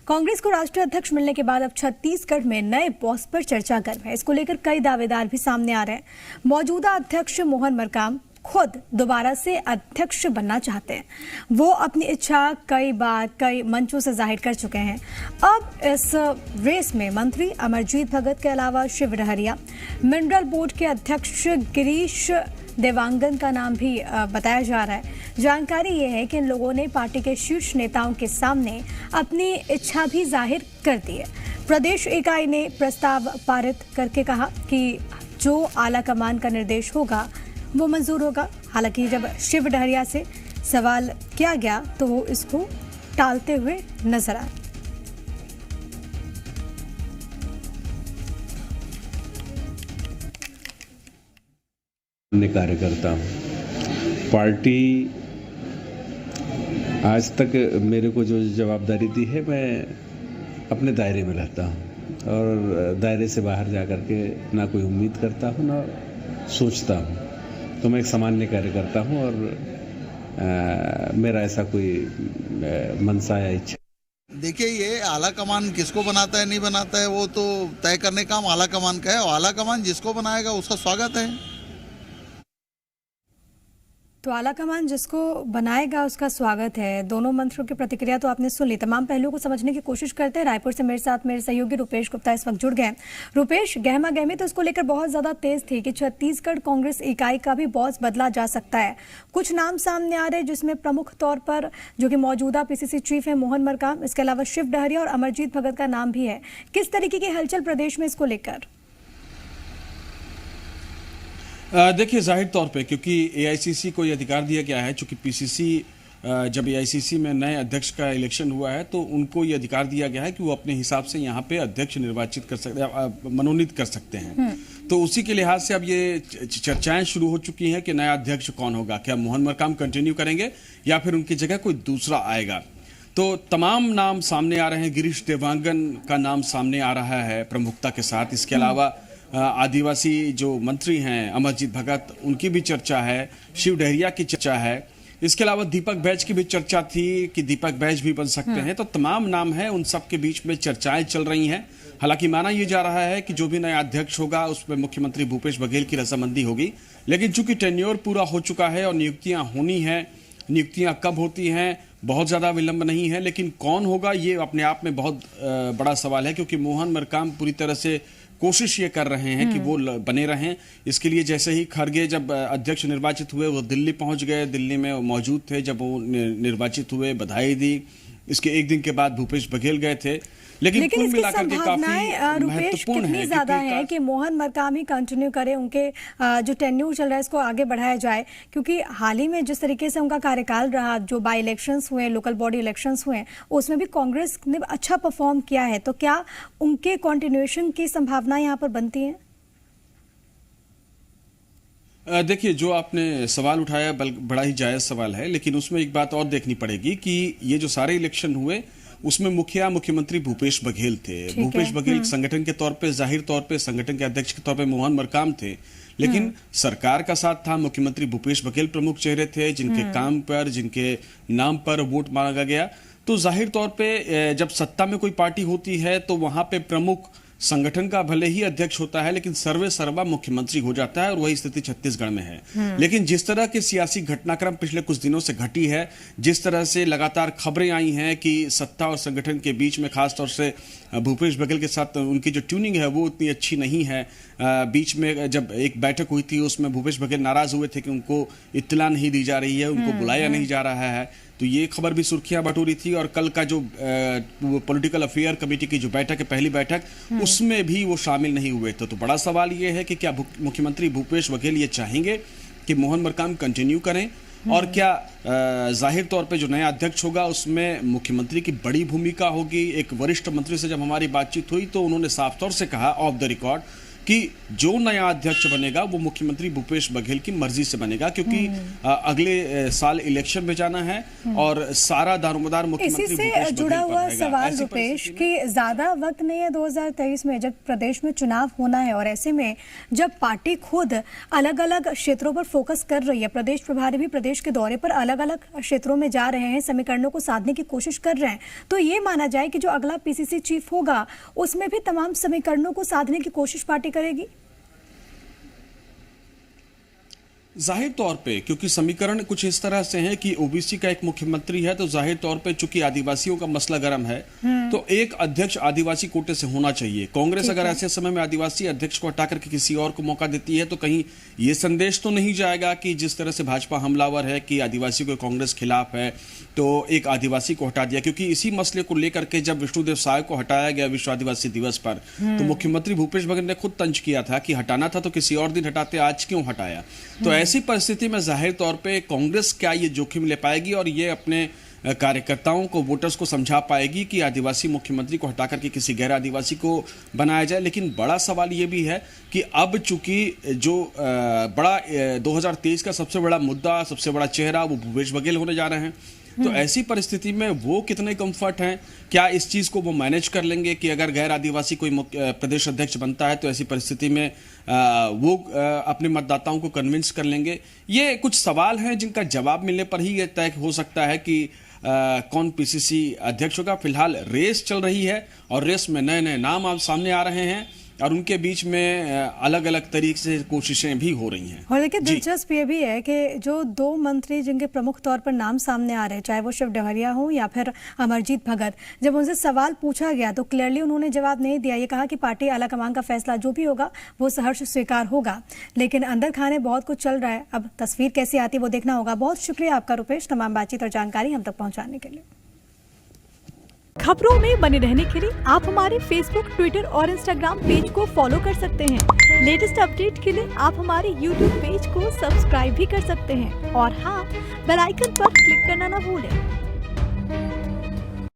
कांग्रेस को राष्ट्रीय अध्यक्ष मिलने के बाद अब छत्तीसगढ़ में नए बॉस पर चर्चा गर्म है। इसको लेकर कई दावेदार भी सामने आ रहे हैं। मौजूदा अध्यक्ष मोहन मरकाम खुद दोबारा से अध्यक्ष बनना चाहते हैं। वो अपनी इच्छा कई बार कई मंचों से जाहिर कर चुके हैं। अब इस रेस में मंत्री अमरजीत भगत के अलावा शिव डहरिया, मिनरल बोर्ड के अध्यक्ष गिरीश देवांगन का नाम भी बताया जा रहा है। जानकारी ये है कि इन लोगों ने पार्टी के शीर्ष नेताओं के सामने अपनी इच्छा भी जाहिर कर दी है। प्रदेश इकाई ने प्रस्ताव पारित करके कहा कि जो आला कमान का निर्देश होगा वो मंजूर होगा। हालांकि जब शिव डहरिया से सवाल किया गया तो वो इसको टालते हुए नजर आए। कार्यकर्ता हूँ। पार्टी आज तक मेरे को जो जवाबदारी दी है, मैं अपने दायरे में रहता हूँ और दायरे से बाहर जा कर के ना कोई उम्मीद करता हूँ ना सोचता हूँ। तो मैं एक सामान्य कार्यकर्ता हूँ और मेरा ऐसा कोई मनसा या इच्छा। देखिए, ये आला कमान किसको बनाता है नहीं बनाता है वो तो तय करने का काम आला कमान का है, और आला कमान जिसको बनाएगा उसका स्वागत है। तो आला कमान जिसको बनाएगा उसका स्वागत है। दोनों मंत्रियों की प्रतिक्रिया तो आपने सुन ली। तमाम पहलुओं को समझने की कोशिश करते हैं। रायपुर से मेरे साथ मेरे सहयोगी रुपेश गुप्ता इस वक्त जुड़ गए। रुपेश, गहमा गहमी तो इसको लेकर बहुत ज्यादा तेज थी कि छत्तीसगढ़ कांग्रेस इकाई का भी बॉस बदला जा सकता है। कुछ नाम सामने आ रहे हैं जिसमें प्रमुख तौर पर जो कि मौजूदा पीसीसी चीफ है मोहन मरकाम, इसके अलावा शिव डहरिया और अमरजीत भगत का नाम भी है। किस तरीके की हलचल प्रदेश में इसको लेकर? देखिए, जाहिर तौर पे क्योंकि एआईसीसी को ये अधिकार दिया गया है, चूंकि पीसीसी जब एआईसीसी में नए अध्यक्ष का इलेक्शन हुआ है तो उनको ये अधिकार दिया गया है कि वो अपने हिसाब से यहाँ पे अध्यक्ष निर्वाचित कर सकते हैं, मनोनीत कर सकते हैं। तो उसी के लिहाज से अब ये चर्चाएं शुरू हो चुकी हैं कि नया अध्यक्ष कौन होगा। क्या मोहन मरकाम कंटिन्यू करेंगे या फिर उनकी जगह कोई दूसरा आएगा? तो तमाम नाम सामने आ रहे हैं। गिरीश देवांगन का नाम सामने आ रहा है प्रमुखता के साथ। इसके अलावा आदिवासी जो मंत्री हैं अमरजीत भगत, उनकी भी चर्चा है। शिव डहरिया की चर्चा है। इसके अलावा दीपक बैज की भी चर्चा थी कि दीपक बैज भी बन सकते हैं। तो तमाम नाम हैं, उन सब के बीच में चर्चाएं चल रही हैं। हालांकि माना यह जा रहा है कि जो भी नया अध्यक्ष होगा उसमें मुख्यमंत्री भूपेश बघेल की रजामंदी होगी। लेकिन चूंकि टेन्योर पूरा हो चुका है और नियुक्तियां होनी है, नियुक्तियां कब होती हैं बहुत ज्यादा विलंब नहीं है, लेकिन कौन होगा ये अपने आप में बहुत बड़ा सवाल है। क्योंकि मोहन मरकाम पूरी तरह से कोशिश ये कर रहे हैं कि वो बने रहें। इसके लिए जैसे ही खड़गे जब अध्यक्ष निर्वाचित हुए वो दिल्ली पहुंच गए, दिल्ली में मौजूद थे जब वो निर्वाचित हुए, बधाई दी। इसके एक दिन के बाद भूपेश बघेल गए थे। लेकिन कुल मिलाकर के काफी महत्वपूर्ण है ज्यादा है कि मोहन मरकाम ही कंटिन्यू करे, उनके जो टेन्यूर चल रहा है इसको आगे बढ़ाया जाए। क्योंकि हाल ही में जिस तरीके से उनका कार्यकाल रहा, जो बाई इलेक्शंस हुए, लोकल बॉडी इलेक्शंस हुए, उसमें भी कांग्रेस ने अच्छा परफॉर्म किया है। तो क्या उनके कंटिन्यूएशन की संभावना यहाँ पर बनती है? देखिए, जो आपने सवाल उठाया बड़ा ही जायज सवाल है, लेकिन उसमें एक बात और देखनी पड़ेगी कि ये जो सारे इलेक्शन हुए उसमें मुख्यमंत्री भूपेश बघेल थे। भूपेश बघेल संगठन के तौर पे, जाहिर तौर पे संगठन के अध्यक्ष के तौर पे मोहन मरकाम थे, लेकिन सरकार का साथ था। मुख्यमंत्री भूपेश बघेल प्रमुख चेहरे थे जिनके काम पर, जिनके नाम पर वोट मांगा गया। तो जाहिर तौर पे जब सत्ता में कोई पार्टी होती है तो वहां पे प्रमुख संगठन का भले ही अध्यक्ष होता है लेकिन सर्वे सर्वा मुख्यमंत्री हो जाता है, और वही स्थिति छत्तीसगढ़ में है। लेकिन जिस तरह के सियासी घटनाक्रम पिछले कुछ दिनों से घटी है, जिस तरह से लगातार खबरें आई हैं कि सत्ता और संगठन के बीच में खासतौर से भूपेश बघेल के साथ उनकी जो ट्यूनिंग है वो उतनी अच्छी नहीं है। बीच में जब एक बैठक हुई थी उसमें भूपेश बघेल नाराज हुए थे कि उनको इत्तला नहीं दी जा रही है, उनको बुलाया नहीं जा रहा है। तो ये खबर भी सुर्खियां बटोरी थी। और कल का जो पॉलिटिकल अफेयर कमेटी की जो बैठक है, पहली बैठक, उसमें भी वो शामिल नहीं हुए थे। तो बड़ा सवाल ये है कि क्या मुख्यमंत्री भूपेश बघेल ये चाहेंगे कि मोहन मरकाम कंटिन्यू करें, और क्या जाहिर तौर पे जो नया अध्यक्ष होगा उसमें मुख्यमंत्री की बड़ी भूमिका होगी। एक वरिष्ठ मंत्री से जब हमारी बातचीत हुई तो उन्होंने साफ तौर से कहा ऑफ द रिकॉर्ड कि जो नया अध्यक्ष बनेगा वो मुख्यमंत्री भूपेश बघेल की मर्जी से बनेगा, क्योंकि अगले साल इलेक्शन में जाना है और सारा दारोमदार मुख्यमंत्री इसी भूपेश से बघेल जुड़ा पर हुआ रहेगा। सवाल ऐसी रुपेश परिस्थिति कि ज्यादा वक्त नहीं है 2023 में, जब प्रदेश में चुनाव होना है और ऐसे में जब पार्टी खुद अलग अलग क्षेत्रों पर फोकस कर रही है, प्रदेश प्रभारी भी प्रदेश के दौरे पर अलग अलग क्षेत्रों में जा रहे हैं, समीकरणों को साधने की कोशिश कर रहे हैं, तो ये माना जाए कि जो अगला पीसीसी चीफ होगा उसमें भी तमाम समीकरणों को साधने की कोशिश पार्टी करेगी। जाहिर तौर पे क्योंकि समीकरण कुछ इस तरह से हैं कि ओबीसी का एक मुख्यमंत्री है, तो जाहिर तौर पे चूंकि आदिवासियों का मसला गर्म है तो एक अध्यक्ष आदिवासी कोटे से होना चाहिए। कांग्रेस अगर ऐसे समय में आदिवासी अध्यक्ष को हटा करके किसी और को मौका देती है तो कहीं ये संदेश तो नहीं जाएगा कि जिस तरह से भाजपा हमलावर है कि आदिवासी को कांग्रेस खिलाफ है तो एक आदिवासी को हटा दिया, क्योंकि इसी मसले को लेकर के जब विष्णुदेव साय को हटाया गया विश्व आदिवासी दिवस पर तो मुख्यमंत्री भूपेश बघेल ने खुद तंज किया था कि हटाना था तो किसी और दिन हटाते, आज क्यों हटाया। तो ऐसी परिस्थिति में जाहिर तौर पे कांग्रेस क्या ये जोखिम ले पाएगी और ये अपने कार्यकर्ताओं को, वोटर्स को समझा पाएगी कि आदिवासी मुख्यमंत्री को हटा करके किसी गैर आदिवासी को बनाया जाए। लेकिन बड़ा सवाल ये भी है कि अब चूंकि जो बड़ा 2023 का सबसे बड़ा मुद्दा, सबसे बड़ा चेहरा वो भूपेश बघेल होने जा रहे हैं, तो ऐसी परिस्थिति में वो कितने कंफर्ट हैं, क्या इस चीज को वो मैनेज कर लेंगे कि अगर गैर आदिवासी कोई प्रदेश अध्यक्ष बनता है तो ऐसी परिस्थिति में वो अपने मतदाताओं को कन्विंस कर लेंगे। ये कुछ सवाल हैं जिनका जवाब मिलने पर ही ये तय हो सकता है कि कौन पीसीसी अध्यक्ष होगा। फिलहाल रेस चल रही है और रेस में नए नए नाम आप सामने आ रहे हैं और उनके बीच में अलग अलग तरीके से कोशिशें भी हो रही हैं। और देखिए दिलचस्प ये भी है कि जो दो मंत्री जिनके प्रमुख तौर पर नाम सामने आ रहे हैं, चाहे वो शिव डहरिया हो या फिर अमरजीत भगत, जब उनसे सवाल पूछा गया तो क्लियरली उन्होंने जवाब नहीं दिया। ये कहा कि पार्टी आलाकमान का फैसला जो भी होगा वो सहर्ष स्वीकार होगा, लेकिन अंदर खाने बहुत कुछ चल रहा है। अब तस्वीर कैसी आती है वो देखना होगा। बहुत शुक्रिया आपका रुपेश, तमाम बातचीत और जानकारी हम तक पहुँचाने के लिए। खबरों में बने रहने के लिए आप हमारे फेसबुक, ट्विटर और इंस्टाग्राम पेज को फॉलो कर सकते हैं। लेटेस्ट अपडेट के लिए आप हमारे यूट्यूब पेज को सब्सक्राइब भी कर सकते हैं और हाँ, बेल आइकन पर क्लिक करना ना भूलें।